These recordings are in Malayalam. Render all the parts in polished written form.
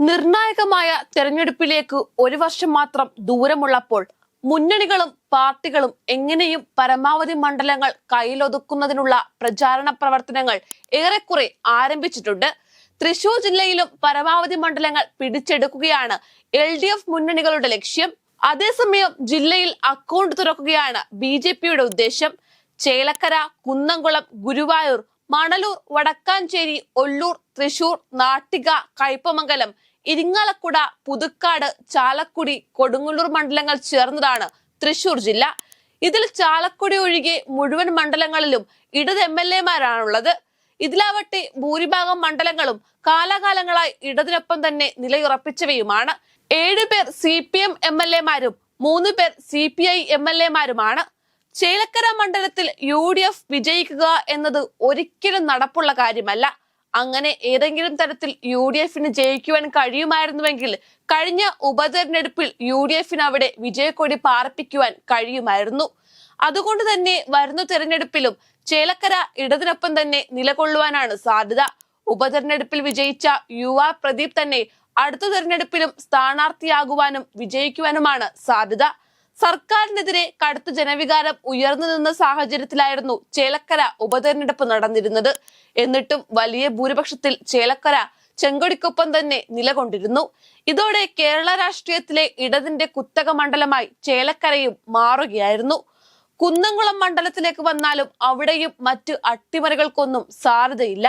നിർണായകമായ തെരഞ്ഞെടുപ്പിലേക്ക് ഒരു വർഷം മാത്രം ദൂരമുള്ളപ്പോൾ മുന്നണികളും പാർട്ടികളും എങ്ങനെയും പരമാവധി മണ്ഡലങ്ങൾ കയ്യിലൊതുക്കുന്നതിനുള്ള പ്രചാരണ പ്രവർത്തനങ്ങൾ ഏറെക്കുറെ ആരംഭിച്ചിട്ടുണ്ട്. തൃശൂർ ജില്ലയിലും പരമാവധി മണ്ഡലങ്ങൾ പിടിച്ചെടുക്കുകയാണ് LDF മുന്നണികളുടെ ലക്ഷ്യം. അതേസമയം ജില്ലയിൽ അക്കൗണ്ട് തുറക്കുകയാണ് BJPയുടെ ഉദ്ദേശം. ചേലക്കര, കുന്നംകുളം, ഗുരുവായൂർ, മണലൂർ, വടക്കാഞ്ചേരി, ഒല്ലൂർ, തൃശൂർ, നാട്ടിക, കയ്പമംഗലം, ഇരിങ്ങാലക്കുട, പുതുക്കാട്, ചാലക്കുടി, കൊടുങ്ങല്ലൂർ മണ്ഡലങ്ങൾ ചേർന്നതാണ് തൃശൂർ ജില്ല. ഇതിൽ ചാലക്കുടി ഒഴികെ മുഴുവൻ മണ്ഡലങ്ങളിലും ഇടത് MLA-മാരാണുള്ളത്. ഇതിലാവട്ടെ ഭൂരിഭാഗം മണ്ഡലങ്ങളും കാലാകാലങ്ങളായി ഇടതിനൊപ്പം തന്നെ നിലയുറപ്പിച്ചവയുമാണ്. 7 പേർ CPM MLA-മാരും 3 പേർ CPI MLA-മാരുമാണ്. ചേലക്കര മണ്ഡലത്തിൽ UDF വിജയിക്കുക എന്നത് ഒരിക്കലും നടപ്പുള്ള കാര്യമല്ല. അങ്ങനെ ഏതെങ്കിലും തരത്തിൽ UDF-ന് ജയിക്കുവാൻ കഴിയുമായിരുന്നുവെങ്കിൽ കഴിഞ്ഞ ഉപതെരഞ്ഞെടുപ്പിൽ UDF-ന് അവിടെ വിജയക്കൊടി പാർപ്പിക്കുവാൻ കഴിയുമായിരുന്നു. അതുകൊണ്ട് തന്നെ വരുന്ന തെരഞ്ഞെടുപ്പിലും ചേലക്കര ഇടതിനൊപ്പം തന്നെ നിലകൊള്ളുവാനാണ് സാധ്യത. ഉപതെരഞ്ഞെടുപ്പിൽ വിജയിച്ച UR പ്രദീപ് തന്നെ അടുത്ത തെരഞ്ഞെടുപ്പിലും സ്ഥാനാർത്ഥിയാകുവാനും വിജയിക്കുവാനുമാണ് സാധ്യത. സർക്കാരിനെതിരെ കടുത്ത ജനവികാരം ഉയർന്നു നിന്ന സാഹചര്യത്തിലായിരുന്നു ചേലക്കര ഉപതെരഞ്ഞെടുപ്പ് നടന്നിരുന്നത്. എന്നിട്ടും വലിയ ഭൂരിപക്ഷത്തിൽ ചേലക്കര ചെങ്കൊടിക്കൊപ്പം തന്നെ നിലകൊണ്ടിരുന്നു. ഇതോടെ കേരള രാഷ്ട്രീയത്തിലെ ഇടതിന്റെ കുത്തക മണ്ഡലമായി ചേലക്കരയും മാറുകയായിരുന്നു. കുന്നംകുളം മണ്ഡലത്തിലേക്ക് വന്നാലും അവിടെയും മറ്റ് അട്ടിമറികൾക്കൊന്നും സാധ്യതയില്ല.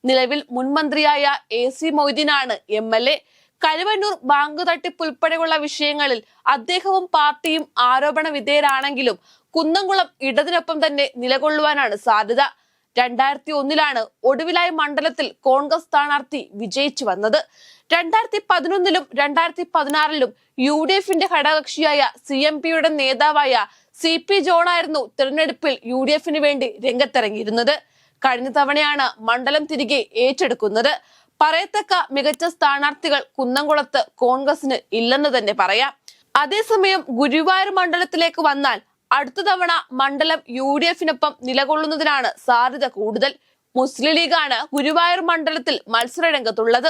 നിലവിൽ മുൻമന്ത്രിയായ AC മൊയ്തീനാണ് MLA. കരുവന്നൂർ ബാങ്ക് തട്ടിപ്പ് ഉൾപ്പെടെയുള്ള വിഷയങ്ങളിൽ അദ്ദേഹവും പാർട്ടിയും ആരോപണ വിധേയരാണെങ്കിലും കുന്നംകുളം ഇടതിനൊപ്പം തന്നെ നിലകൊള്ളുവാനാണ് സാധ്യത. 2001-ലാണ് ഒടുവിലായി മണ്ഡലത്തിൽ കോൺഗ്രസ് സ്ഥാനാർത്ഥി വിജയിച്ചു വന്നത്. 2011-ലും 2016-ലും UDF-ന്റെ ഘടകകക്ഷിയായ CMPയുടെ നേതാവായ CP ജോണായിരുന്നു തിരഞ്ഞെടുപ്പിൽ UDF-ന് വേണ്ടി രംഗത്തിറങ്ങിയിരുന്നത്. കഴിഞ്ഞ തവണയാണ് മണ്ഡലം തിരികെ ഏറ്റെടുക്കുന്നത്. പറയത്തക്ക മികച്ച സ്ഥാനാർത്ഥികൾ കുന്നംകുളത്ത് കോൺഗ്രസിന് ഇല്ലെന്ന് തന്നെ പറയാം. അതേസമയം ഗുരുവായൂർ മണ്ഡലത്തിലേക്ക് വന്നാൽ അടുത്ത തവണ മണ്ഡലം UDF-നൊപ്പം നിലകൊള്ളുന്നതിനാണ് സാധ്യത കൂടുതൽ. മുസ്ലിം ലീഗാണ് ഗുരുവായൂർ മണ്ഡലത്തിൽ മത്സര രംഗത്തുള്ളത്.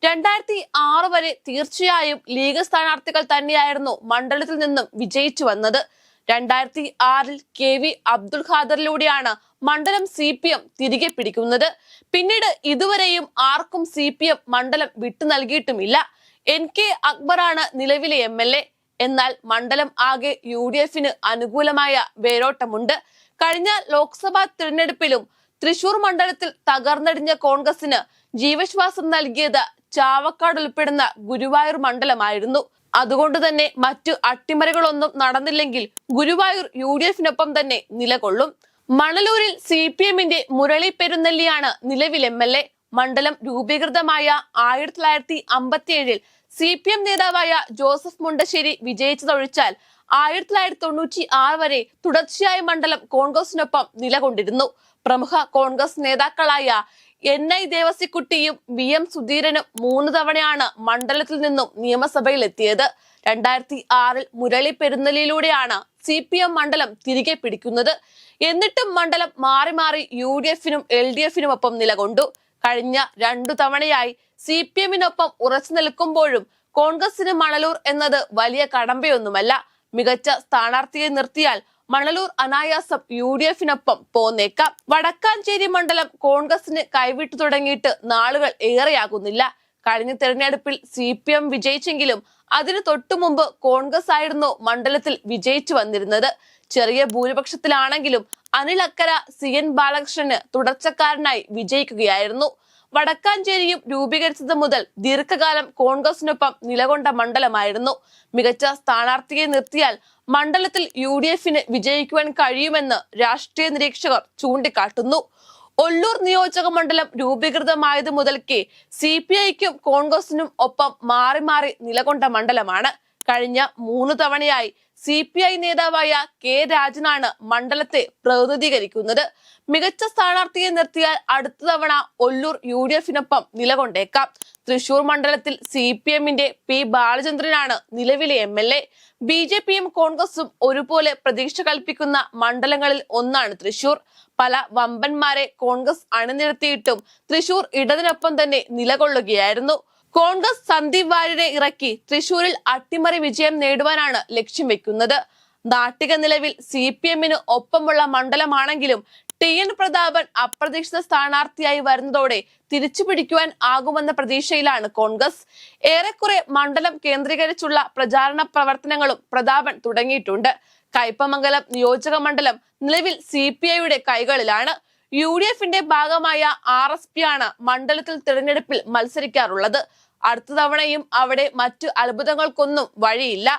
2006 വരെ തീർച്ചയായും ലീഗ് സ്ഥാനാർത്ഥികൾ തന്നെയായിരുന്നു മണ്ഡലത്തിൽ നിന്നും വിജയിച്ചു വന്നത്. 2006-ൽ KV അബ്ദുൽ ഖാദറിലൂടെയാണ് മണ്ഡലം CPM തിരികെ പിടിക്കുന്നത്. പിന്നീട് ഇതുവരെയും ആർക്കും CPM മണ്ഡലം വിട്ടു നൽകിയിട്ടുമില്ല. NK അക്ബറാണ് നിലവിലെ MLA. എന്നാൽ മണ്ഡലം ആകെ UDF-ന് അനുകൂലമായ വേരോട്ടമുണ്ട്. കഴിഞ്ഞ ലോക്സഭാ തിരഞ്ഞെടുപ്പിലും തൃശൂർ മണ്ഡലത്തിൽ തകർന്നടിഞ്ഞ കോൺഗ്രസിന് ജീവശ്വാസം നൽകിയത് ചാവക്കാട് ഉൾപ്പെടുന്ന ഗുരുവായൂർ മണ്ഡലമായിരുന്നു. അതുകൊണ്ട് തന്നെ മറ്റു അട്ടിമറികളൊന്നും നടന്നില്ലെങ്കിൽ ഗുരുവായൂർ UDF-നൊപ്പം തന്നെ നിലകൊള്ളും. മണലൂരിൽ CPM-ന്റെ മുരളി പെരുന്നെല്ലിയാണ് നിലവിൽ MLA. മണ്ഡലം രൂപീകൃതമായ 1957-ൽ CPM നേതാവായ ജോസഫ് മുണ്ടശ്ശേരി വിജയിച്ചതൊഴിച്ചാൽ 1996 വരെ തുടർച്ചയായ മണ്ഡലം കോൺഗ്രസിനൊപ്പം നിലകൊണ്ടിരുന്നു. പ്രമുഖ കോൺഗ്രസ് നേതാക്കളായ NI ദേവസിക്കുട്ടിയും VM സുധീരനും 3 തവണയാണ് മണ്ഡലത്തിൽ നിന്നും നിയമസഭയിൽ എത്തിയത്. 2006-ൽ മുരളി പെരുന്നെല്ലിയിലൂടെയാണ് CPM മണ്ഡലം തിരികെ പിടിക്കുന്നത്. എന്നിട്ടും മണ്ഡലം മാറി മാറി UDF-നും LDF-നും ഒപ്പം നിലകൊണ്ടു. കഴിഞ്ഞ 2 തവണയായി CPM-നൊപ്പം ഉറച്ചു നിൽക്കുമ്പോഴും കോൺഗ്രസിന് മണലൂർ എന്നത് വലിയ കടമ്പയൊന്നുമല്ല. മികച്ച സ്ഥാനാർത്ഥിയെ നിർത്തിയാൽ മണലൂർ അനായാസം UDF-നൊപ്പം പോന്നേക്കാം. വടക്കാഞ്ചേരി മണ്ഡലം കോൺഗ്രസിന് കൈവിട്ടു തുടങ്ങിയിട്ട് നാളുകൾ ഏറെയാകുന്നില്ല. കഴിഞ്ഞ തെരഞ്ഞെടുപ്പിൽ CPM വിജയിച്ചെങ്കിലും അതിനു തൊട്ടുമുമ്പ് കോൺഗ്രസ് ആയിരുന്നു മണ്ഡലത്തിൽ വിജയിച്ചു വന്നിരുന്നത്. ചെറിയ ഭൂരിപക്ഷത്തിലാണെങ്കിലും അനിൽ അക്കര CN ബാലകൃഷ്ണന് തുടർച്ചക്കാരനായി വിജയിക്കുകയായിരുന്നു. വടക്കാഞ്ചേരിയും രൂപീകരിച്ചത് മുതൽ ദീർഘകാലം കോൺഗ്രസിനൊപ്പം നിലകൊണ്ട മണ്ഡലമായിരുന്നു. മികച്ച സ്ഥാനാർത്ഥിയെ നിർത്തിയാൽ മണ്ഡലത്തിൽ UDF-ന് വിജയിക്കുവാൻ കഴിയുമെന്ന് രാഷ്ട്രീയ നിരീക്ഷകർ ചൂണ്ടിക്കാട്ടുന്നു. ഒല്ലൂർ നിയോജക മണ്ഡലം രൂപീകൃതമായത് മുതൽക്കേ CPI-ക്കും കോൺഗ്രസിനും ഒപ്പം മാറി മാറി നിലകൊണ്ട മണ്ഡലമാണ്. കഴിഞ്ഞ 3 തവണയായി CPI നേതാവായ K രാജനാണ് മണ്ഡലത്തെ പ്രതിനിധീകരിക്കുന്നത്. മികച്ച സ്ഥാനാർത്ഥിയെ നിർത്തിയാൽ അടുത്ത തവണ ഒല്ലൂർ UDF-നൊപ്പം നിലകൊണ്ടേക്കാം. തൃശൂർ മണ്ഡലത്തിൽ CPM-ന്റെ P ബാലചന്ദ്രനാണ് നിലവിലെ MLA. BJP-യും കോൺഗ്രസും ഒരുപോലെ പ്രതീക്ഷ കൽപ്പിക്കുന്ന മണ്ഡലങ്ങളിൽ ഒന്നാണ് തൃശൂർ. പല വമ്പന്മാരെ കോൺഗ്രസ് അണിനിരത്തിയിട്ടും തൃശൂർ ഇടതിനൊപ്പം തന്നെ നിലകൊള്ളുകയായിരുന്നു. കോൺഗ്രസ് സന്ദീപ് വാര്യരെ ഇറക്കി തൃശൂരിൽ അട്ടിമറി വിജയം നേടുവാനാണ് ലക്ഷ്യം വെക്കുന്നത്. നാട്ടിക നിലവിൽ CPM-ന് ഒപ്പമുള്ള മണ്ഡലമാണെങ്കിലും TN പ്രതാപൻ അപ്രതീക്ഷിത സ്ഥാനാർത്ഥിയായി വരുന്നതോടെ തിരിച്ചുപിടിക്കുവാൻ ആകുമെന്ന പ്രതീക്ഷയിലാണ് കോൺഗ്രസ്. ഏറെക്കുറെ മണ്ഡലം കേന്ദ്രീകരിച്ചുള്ള പ്രചാരണ പ്രവർത്തനങ്ങളും പ്രതാപൻ തുടങ്ങിയിട്ടുണ്ട്. കയ്പമംഗലം നിയോജക മണ്ഡലം നിലവിൽ CPI-യുടെ കൈകളിലാണ്. UDF-ന്റെ ഭാഗമായ RSP ആണ് മണ്ഡലത്തിൽ തിരഞ്ഞെടുപ്പിൽ മത്സരിക്കാറുള്ളത്. അടുത്ത തവണയും അവിടെ മറ്റു അത്ഭുതങ്ങൾക്കൊന്നും വഴിയില്ല.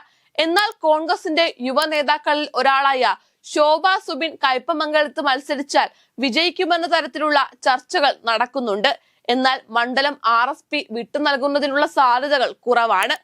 എന്നാൽ കോൺഗ്രസിന്റെ യുവ നേതാക്കളിൽ ഒരാളായ ശോഭ സുബിൻ കയ്പമംഗലത്ത് മത്സരിച്ചാൽ വിജയിക്കുമെന്ന തരത്തിലുള്ള ചർച്ചകൾ നടക്കുന്നുണ്ട്. എന്നാൽ മണ്ഡലം RSP വിട്ടു നൽകുന്നതിനുള്ള സാധ്യതകൾ കുറവാണ്.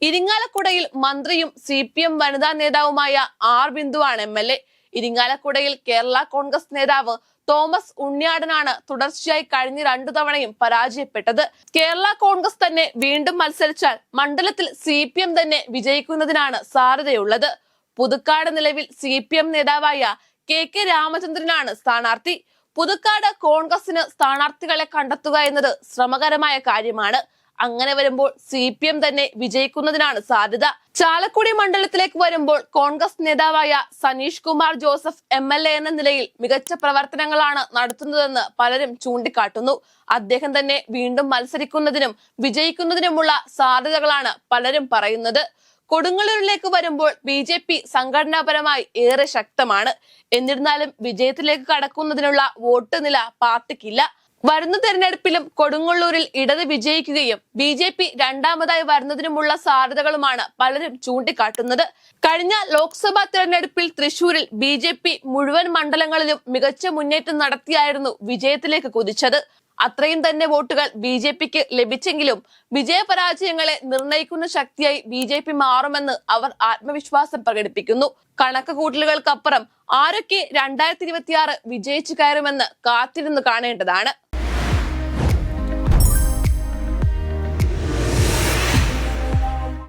ഇരിങ്ങാലക്കുടയിൽ മന്ത്രിയും CPM വനിതാ നേതാവുമായ R ബിന്ദുവാണ് MLA. ഇരിങ്ങാലക്കുടയിൽ കേരള കോൺഗ്രസ് നേതാവ് തോമസ് ഉണ്ണിയാടനാണ് തുടർച്ചയായി കഴിഞ്ഞ 2 തവണയും പരാജയപ്പെട്ടത്. കേരള കോൺഗ്രസ് തന്നെ വീണ്ടും മത്സരിച്ചാൽ മണ്ഡലത്തിൽ CPM തന്നെ വിജയിക്കുന്നതിനാണ് സാധ്യതയുള്ളത്. പുതുക്കാട് നിലവിൽ CPM നേതാവായ KK രാമചന്ദ്രനാണ് സ്ഥാനാർത്ഥി. പുതുക്കാട് കോൺഗ്രസിന് സ്ഥാനാർത്ഥികളെ കണ്ടെത്തുക എന്നത് ശ്രമകരമായ കാര്യമാണ്. അങ്ങനെ വരുമ്പോൾ CPM തന്നെ വിജയിക്കുന്നതിനാണ് സാധ്യത. ചാലക്കുടി മണ്ഡലത്തിലേക്ക് വരുമ്പോൾ കോൺഗ്രസ് നേതാവായ സനീഷ് കുമാർ ജോസഫ് MLA എന്ന നിലയിൽ മികച്ച പ്രവർത്തനങ്ങളാണ് നടത്തുന്നതെന്ന് പലരും ചൂണ്ടിക്കാട്ടുന്നു. അദ്ദേഹം തന്നെ വീണ്ടും മത്സരിക്കുന്നതിനും വിജയിക്കുന്നതിനുമുള്ള സാധ്യതകളാണ് പലരും പറയുന്നത്. കൊടുങ്ങല്ലൂരിലേക്ക് വരുമ്പോൾ BJP സംഘടനാപരമായി ഏറെ ശക്തമാണ്. എന്നിരുന്നാലും വിജയത്തിലേക്ക് കടക്കുന്നതിനുള്ള വോട്ട് നില പാർട്ടിക്കില്ല. വരുന്ന തെരഞ്ഞെടുപ്പിലും കൊടുങ്ങല്ലൂരിൽ ഇടത് വിജയിക്കുകയും BJP രണ്ടാമതായി വരുന്നതിനുമുള്ള സാധ്യതകളുമാണ് പലരും ചൂണ്ടിക്കാട്ടുന്നത്. കഴിഞ്ഞ ലോക്സഭാ തെരഞ്ഞെടുപ്പിൽ തൃശൂരിൽ BJP മുഴുവൻ മണ്ഡലങ്ങളിലും മികച്ച മുന്നേറ്റം നടത്തിയായിരുന്നു വിജയത്തിലേക്ക് കുതിച്ചത്. അത്രയും തന്നെ വോട്ടുകൾ BJPക്ക് ലഭിച്ചെങ്കിലും വിജയപരാജയങ്ങളെ നിർണയിക്കുന്ന ശക്തിയായി BJP മാറുമെന്ന് അവർ ആത്മവിശ്വാസം പ്രകടിപ്പിക്കുന്നു. കണക്ക് കൂട്ടലുകൾക്കപ്പുറം ആരൊക്കെ 2026 വിജയിച്ചു കയറുമെന്ന് കാത്തിരുന്ന് കാണേണ്ടതാണ്.